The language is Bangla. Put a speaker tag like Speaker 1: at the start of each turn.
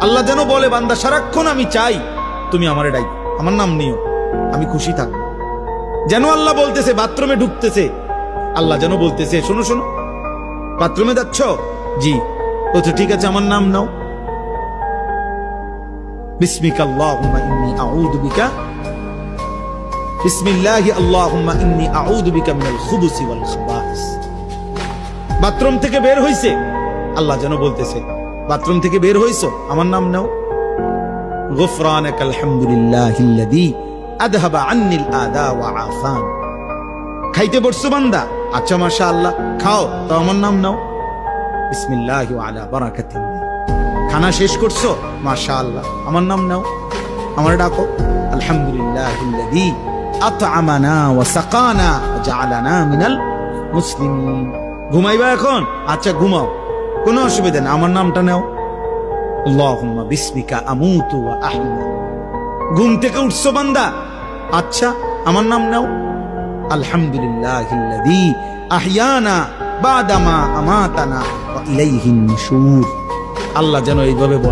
Speaker 1: আল্লাহ যেন বলে, বান্দা সারাক্ষণ আমি চাই তুমি আমারে ডাই, আমার নাম নিও, আমি খুশি থাকবো। যেন আল্লাহ বলতেছে, বাথরুমে ঢুকতেছে, আল্লাহ যেন বলতেছে, শোনো শোনো, বাথরুমে যাচ্ছ? জি। বলছে ঠিক আছে, আমার নাম নাও। বিসমিকা আল্লাহুম্মা ইন্নী আউযু বিকা, বিসমিল্লাহি আল্লাহুম্মা ইন্নী আউযু বিকা মিনাল খুবুসি ওয়াল খাবাইস। বাথরুম থেকে বের হইছে, আল্লাহ যেন বলতেছে, বাথরুম থেকে বের হইছো, আমার নাম নাও। গুফরানাকাল হামদুলিল্লাহিল্লাযী আযহাবা আন্নিল আযা ওয়া আফান। খাইতে বসছো বান্দা, আচ্ছা মাশাআল্লাহ, খাও, তো আমার নাম নাও। বিসমিল্লাহি ওয়া আলা বারাকাতিল্লাহ। খানা শেষ করছো, মাশাআল্লাহ, আমার নাম নাও, আমার ডাকো। আলহামদুলিল্লাহিল্লাযী আত'আমানা ওয়া সাকানা ওয়া জাআলানা মিনাল মুসলিমিন। ঘুমাইবা এখন? আচ্ছা ঘুমাও, কোনো অসুবিধা নেই, আমার নামটা নাও। আল্লাহুম্মা বিসমিকা আমুতু ওয়া আহয়া। ঘুম থেকে উঠছো বান্দা, আচ্ছা আমার নাম নাও। আলহামদুলিল্লাহিল্লাযী আহইয়ানা বাদামা আমাতানা ওয়া ইলাইহিন নুশুর। আল্লাহ যেন এইভাবে বলে।